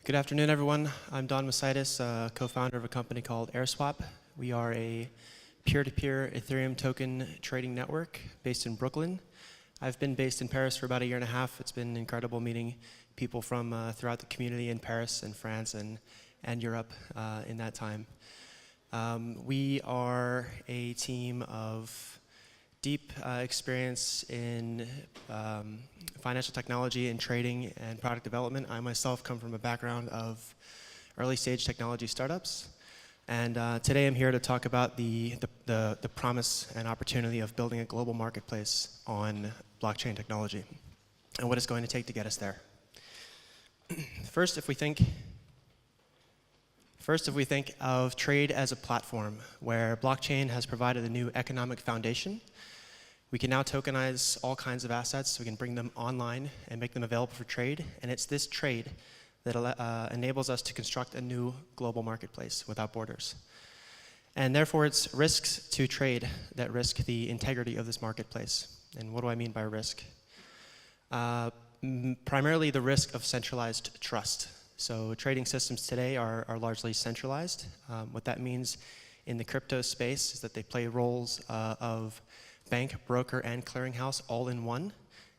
Good afternoon, everyone. I'm Don Mosites, co-founder of a company called AirSwap. We are a peer-to-peer Ethereum token trading network based in Brooklyn. I've been based in Paris for about a year and a half. It's been incredible meeting people from throughout the community in Paris and France and Europe in that time. We are a team of deep experience in financial technology and trading and product development. I myself come from a background of early stage technology startups. And today I'm here to talk about the promise and opportunity of building a global marketplace on blockchain technology and what it's going to take to get us there. First, if we think of trade as a platform where blockchain has provided a new economic foundation, we can now tokenize all kinds of assets. We can bring them online and make them available for trade. And it's this trade that enables us to construct a new global marketplace without borders. And therefore, it's risks to trade that risk the integrity of this marketplace. And what do I mean by risk? Primarily the risk of centralized trust. So trading systems today are largely centralized. What that means in the crypto space is that they play roles of bank, broker, and clearinghouse all in one.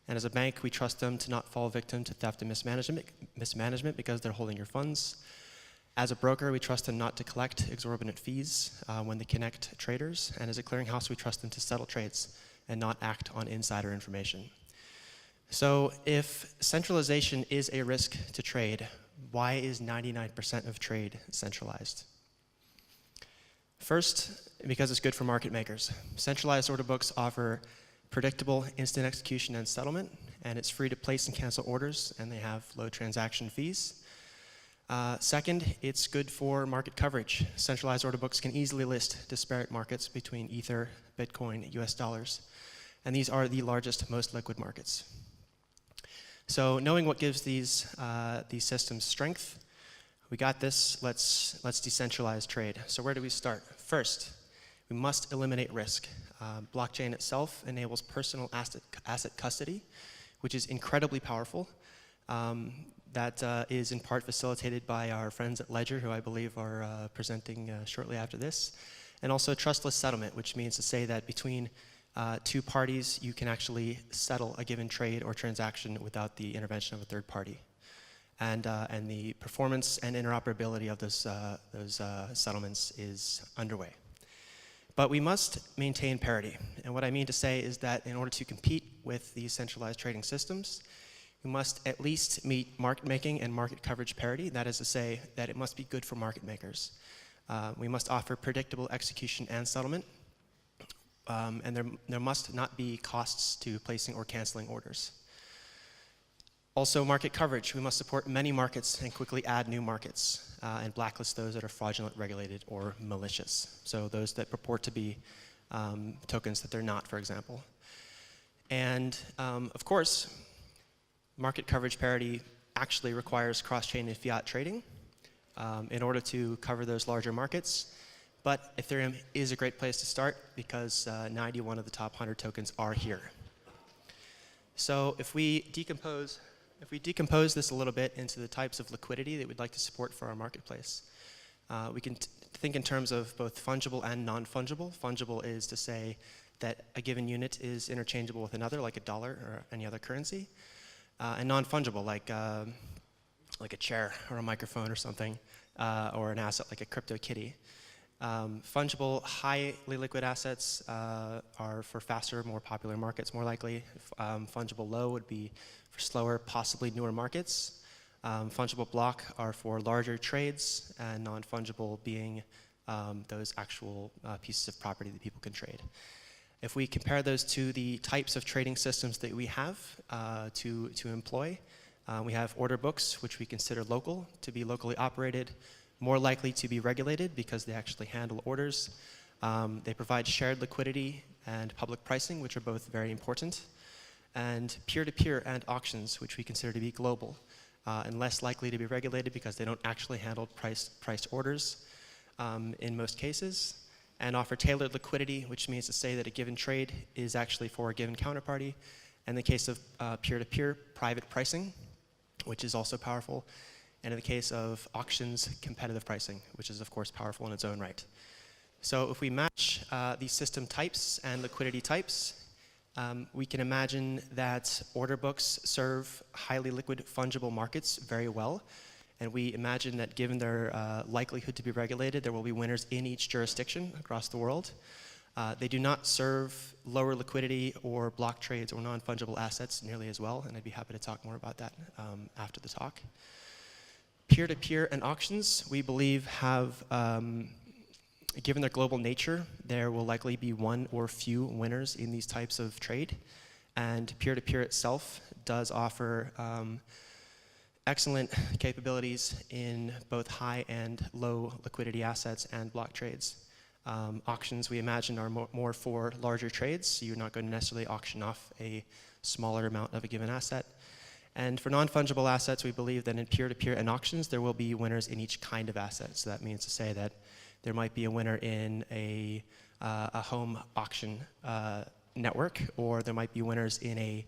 And as a bank, we trust them to not fall victim to theft and mismanagement because they're holding your funds. As a broker, we trust them not to collect exorbitant fees when they connect traders. And as a clearinghouse, we trust them to settle trades and not act on insider information. So if centralization is a risk to trade, why is 99% of trade centralized? First, because it's good for market makers. Centralized order books offer predictable instant execution and settlement, and it's free to place and cancel orders, and they have low transaction fees. Second, it's good for market coverage. Centralized order books can easily list disparate markets between Ether, Bitcoin, US dollars, and these are the largest, most liquid markets. So knowing what gives these systems strength, we got this, let's decentralize trade. So where do we start? First, we must eliminate risk. Blockchain itself enables personal asset custody, which is incredibly powerful. That is in part facilitated by our friends at Ledger, who I believe are presenting shortly after this. And also trustless settlement, which means to say that between two parties, you can actually settle a given trade or transaction without the intervention of a third party. And the performance and interoperability of those settlements is underway. But we must maintain parity. And what I mean to say is that in order to compete with these centralized trading systems, we must at least meet market making and market coverage parity. That is to say that it must be good for market makers. We must offer predictable execution and settlement. And there must not be costs to placing or canceling orders. Also, market coverage. We must support many markets and quickly add new markets and blacklist those that are fraudulent, regulated, or malicious. So those that purport to be tokens that they're not, for example. And of course, market coverage parity actually requires cross-chain and fiat trading in order to cover those larger markets. But Ethereum is a great place to start because 91 of the top 100 tokens are here. So if we decompose this a little bit into the types of liquidity that we'd like to support for our marketplace, we can think in terms of both fungible and non-fungible. Fungible is to say that a given unit is interchangeable with another, like a dollar or any other currency. And non-fungible, like a chair or a microphone or something, or an asset like a crypto kitty. Fungible, highly liquid assets are for faster, more popular markets, more likely. Fungible low would be for slower, possibly newer markets. Fungible block are for larger trades, and non-fungible being those actual pieces of property that people can trade. If we compare those to the types of trading systems that we have to employ, we have order books, which we consider local, to be locally operated, more likely to be regulated because they actually handle orders. They provide shared liquidity and public pricing, which are both very important. And peer-to-peer and auctions, which we consider to be global and less likely to be regulated because they don't actually handle priced orders in most cases, and offer tailored liquidity, which means to say that a given trade is actually for a given counterparty. In the case of peer-to-peer, private pricing, which is also powerful. and in the case of auctions, competitive pricing, which is of course powerful in its own right. So if we match these system types and liquidity types, we can imagine that order books serve highly liquid fungible markets very well. And we imagine that given their likelihood to be regulated, there will be winners in each jurisdiction across the world. They do not serve lower liquidity or block trades or non-fungible assets nearly as well, and I'd be happy to talk more about that after the talk. Peer-to-peer and auctions, we believe, have, given their global nature, there will likely be one or few winners in these types of trade. And peer-to-peer itself does offer excellent capabilities in both high and low liquidity assets and block trades. Auctions, we imagine, are more for larger trades, so you're not going to necessarily auction off a smaller amount of a given asset. And for non-fungible assets, we believe that in peer-to-peer and auctions, there will be winners in each kind of asset. So that means to say that there might be a winner in a home auction network, or there might be winners in a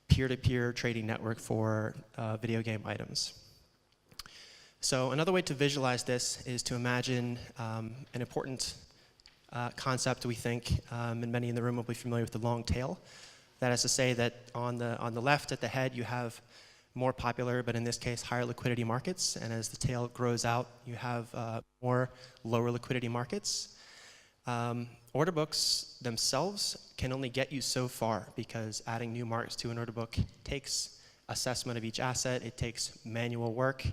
peer-to-peer trading network for video game items. So another way to visualize this is to imagine an important concept we think, and many in the room will be familiar with the long tail. That is to say that on the left at the head you have more popular, but in this case higher liquidity markets, and as the tail grows out you have more lower liquidity markets. Order books themselves can only get you so far because adding new markets to an order book takes assessment of each asset, it takes manual work.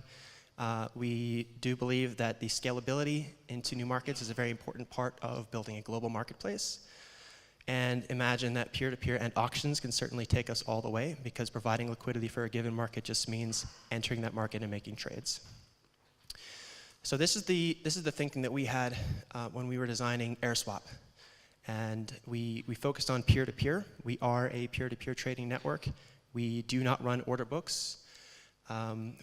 We do believe that the scalability into new markets is a very important part of building a global marketplace. And imagine that peer-to-peer and auctions can certainly take us all the way, because providing liquidity for a given market just means entering that market and making trades. So this is the thinking that we had when we were designing AirSwap. And we focused on peer-to-peer. We are a peer-to-peer trading network. We do not run order books.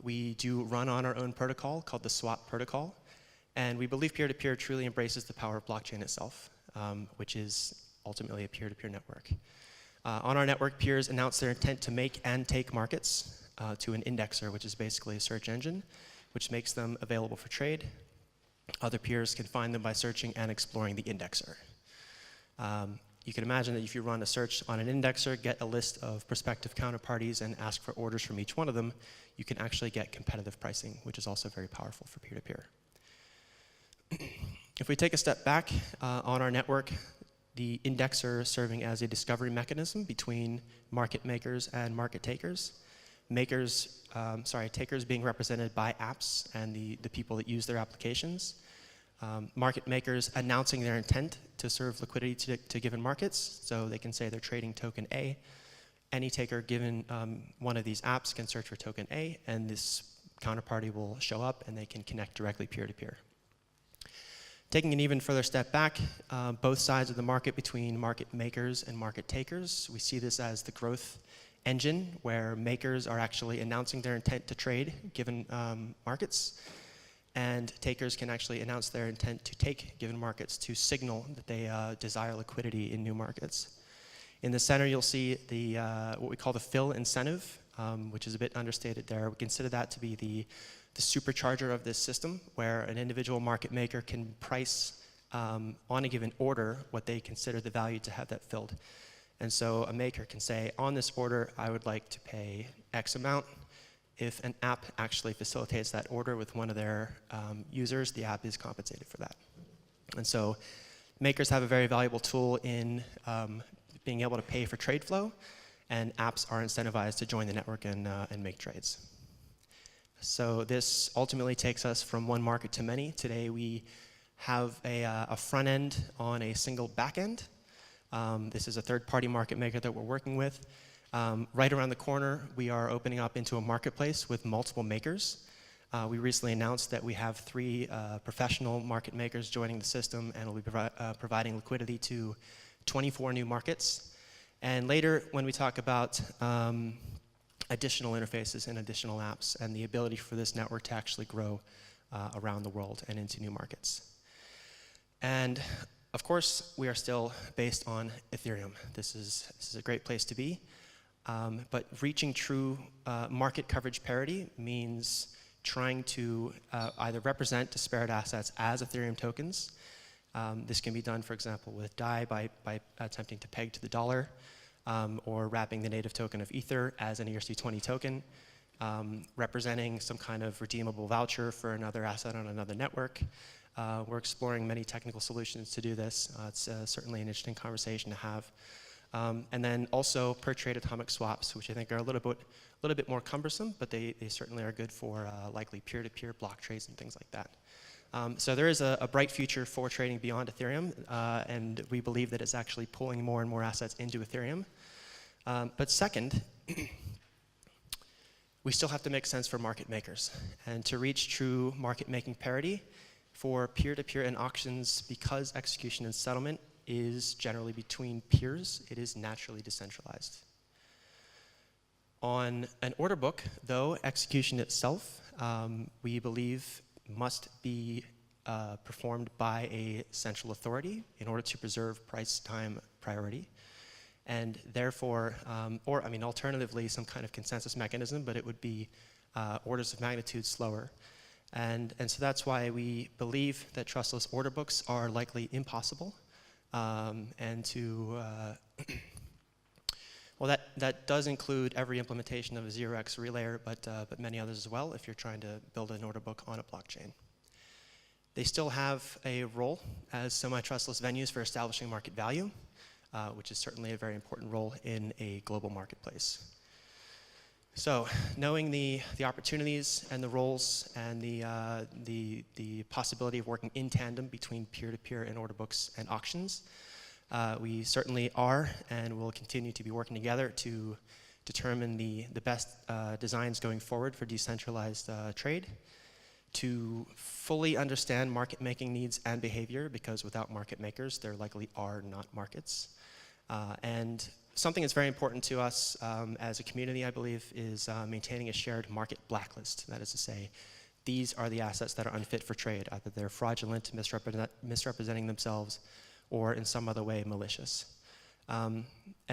We do run on our own protocol called the swap protocol. And we believe peer-to-peer truly embraces the power of blockchain itself, which is ultimately a peer-to-peer network. On our network, peers announce their intent to make and take markets to an indexer, which is basically a search engine, which makes them available for trade. Other peers can find them by searching and exploring the indexer. You can imagine that if you run a search on an indexer, get a list of prospective counterparties, and ask for orders from each one of them, you can actually get competitive pricing, which is also very powerful for peer-to-peer. If we take a step back on our network, the indexer serving as a discovery mechanism between market makers and market takers. Takers being represented by apps and the people that use their applications. Market makers announcing their intent to serve liquidity to given markets, so they can say they're trading token A. Any taker given one of these apps can search for token A, and this counterparty will show up and they can connect directly peer-to-peer. Taking an even further step back, both sides of the market between market makers and market takers, we see this as the growth engine, where makers are actually announcing their intent to trade given markets, and takers can actually announce their intent to take given markets to signal that they desire liquidity in new markets. In the center, you'll see the what we call the fill incentive, which is a bit understated there. We consider that to be the supercharger of this system, where an individual market maker can price on a given order what they consider the value to have that filled. And so a maker can say, on this order, I would like to pay X amount. If an app actually facilitates that order with one of their users, the app is compensated for that. And so makers have a very valuable tool in being able to pay for trade flow, and apps are incentivized to join the network and make trades. So this ultimately takes us from one market to many. Today we have a front end on a single back end. This is a third-party market maker that we're working with. Right around the corner, we are opening up into a marketplace with multiple makers. We recently announced that we have 3 professional market makers joining the system, and we'll be providing liquidity to 24 new markets. And later, when we talk about additional interfaces and additional apps, and the ability for this network to actually grow around the world and into new markets. And of course, we are still based on Ethereum. This is a great place to be. But reaching true market coverage parity means trying to either represent disparate assets as Ethereum tokens. This can be done, for example, with DAI by attempting to peg to the dollar, or wrapping the native token of Ether as an ERC20 token, representing some kind of redeemable voucher for another asset on another network. We're exploring many technical solutions to do this. It's certainly an interesting conversation to have. And then also per trade atomic swaps, which I think are a little bit more cumbersome, but they certainly are good for likely peer-to-peer block trades and things like that. So there is a bright future for trading beyond Ethereum, and we believe that it's actually pulling more and more assets into Ethereum. But second, we still have to make sense for market makers. And to reach true market making parity for peer-to-peer and auctions, because execution and settlement is generally between peers, it is naturally decentralized. On an order book, though, execution itself, we believe, must be performed by a central authority in order to preserve price-time priority. And therefore, or I mean, alternatively, some kind of consensus mechanism, but it would be orders of magnitude slower. And so that's why we believe that trustless order books are likely impossible. And to, well, that does include every implementation of a 0x relayer, but many others as well if you're trying to build an order book on a blockchain. They still have a role as semi-trustless venues for establishing market value, which is certainly a very important role in a global marketplace. So, knowing the opportunities and the roles and the possibility of working in tandem between peer-to-peer and order books and auctions, we certainly are and will continue to be working together to determine the best designs going forward for decentralized trade, to fully understand market making needs and behavior, because without market makers, there likely are not markets. And something that's very important to us as a community, I believe, is maintaining a shared market blacklist. That is to say, these are the assets that are unfit for trade. Either they're fraudulent, misrepresenting themselves, or in some other way malicious. And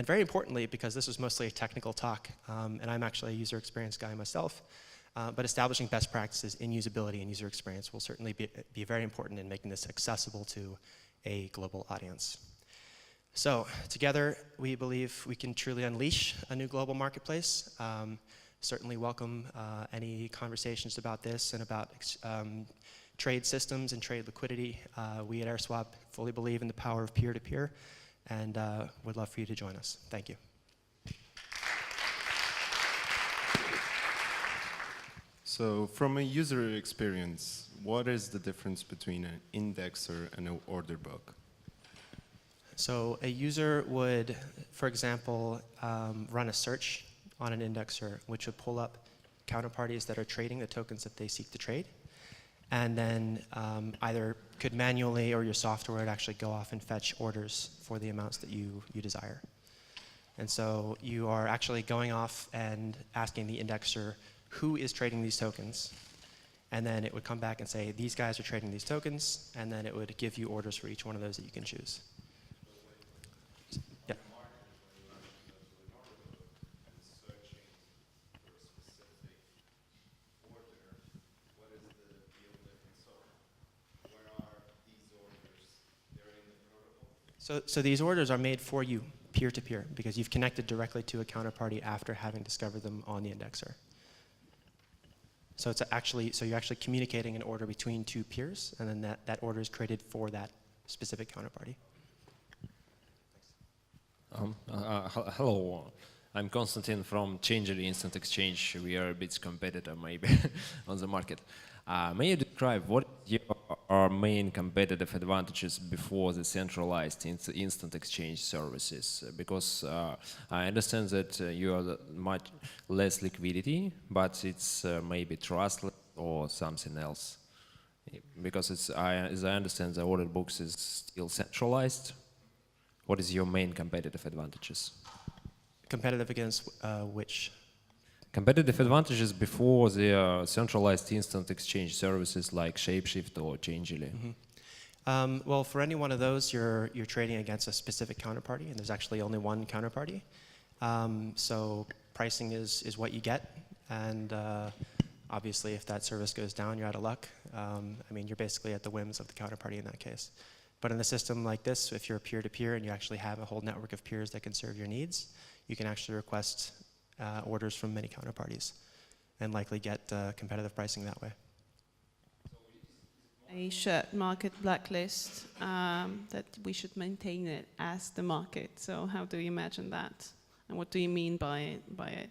very importantly, because this was mostly a technical talk, and I'm actually a user experience guy myself, but establishing best practices in usability and user experience will certainly be very important in making this accessible to a global audience. So together, we believe we can truly unleash a new global marketplace. Certainly welcome any conversations about this and about trade systems and trade liquidity. We at AirSwap fully believe in the power of peer-to-peer, and would love for you to join us. Thank you. So from a user experience, what is the difference between an indexer and an order book? So a user would, for example, run a search on an indexer, which would pull up counterparties that are trading the tokens that they seek to trade, and then either could manually or your software would actually go off and fetch orders for the amounts that you desire. And so you are actually going off and asking the indexer who is trading these tokens, and then it would come back and say, these guys are trading these tokens, and then it would give you orders for each one of those that you can choose. Yeah. So these orders are made for you, peer-to-peer, because you've connected directly to a counterparty after having discovered them on the indexer. So it's actually, so you're actually communicating an order between two peers, and then that order is created for that specific counterparty. Hello, I'm Konstantin from Changery Instant Exchange. We are a bit competitor maybe on the market. May you describe what are main competitive advantages before the centralized instant exchange services? Because I understand that you are much less liquidity, but it's maybe trustless or something else. Because it's, as I understand, the order books is still centralized. What is your main competitive advantages? Competitive against which? Competitive advantages before the centralized instant exchange services like Shapeshift or Changery. Mm-hmm. Well, for any one of those, you're trading against a specific counterparty, and there's actually only one counterparty. So pricing is what you get, and Obviously, if that service goes down, you're out of luck. I mean, you're basically at the whims of the counterparty in that case. But in a system like this, if you're a peer-to-peer and you actually have a whole network of peers that can serve your needs, you can actually request orders from many counterparties and likely get competitive pricing that way. A shared market blacklist, that we should maintain it as the market. So how do you imagine that? And what do you mean by it?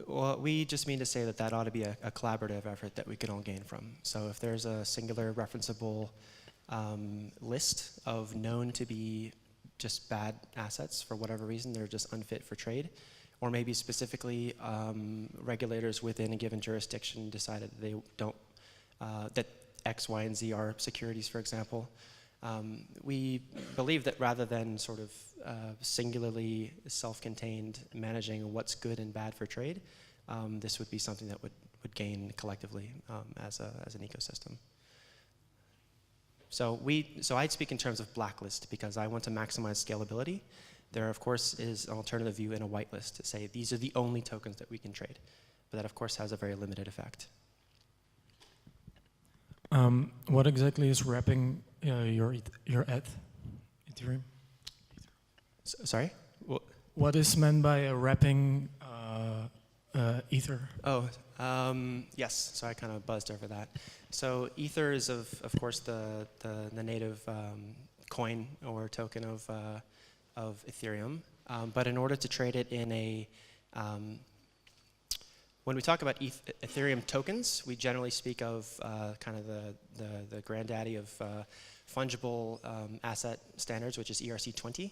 Well, we just mean to say that that ought to be a collaborative effort that we can all gain from. So if there's a singular referenceable list of known to be just bad assets for whatever reason, they're just unfit for trade, or maybe specifically regulators within a given jurisdiction decided that they don't, that X, Y, and Z are securities, for example. We believe that rather than sort of singularly self-contained managing what's good and bad for trade, this would be something that would gain collectively as an ecosystem. So I'd speak in terms of blacklist because I want to maximize scalability. There, of course, is an alternative view in a whitelist to say these are the only tokens that we can trade. But that, of course, has a very limited effect. What exactly is wrapping your Ethereum? Sorry? What is meant by wrapping Ether? Oh, yes. So I kind of buzzed over that. So Ether is, of course, the native coin or token of Ethereum. But in order to trade it in a when we talk about Ethereum tokens, we generally speak of kind of the granddaddy of fungible asset standards, which is ERC-20.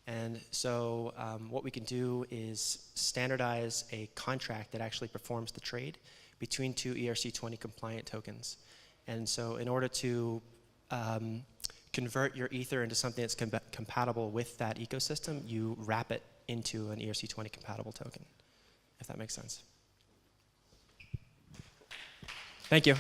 And so what we can do is standardize a contract that actually performs the trade between two ERC-20 compliant tokens. And so in order to convert your Ether into something that's compatible with that ecosystem, you wrap it into an ERC-20 compatible token, if that makes sense. Thank you.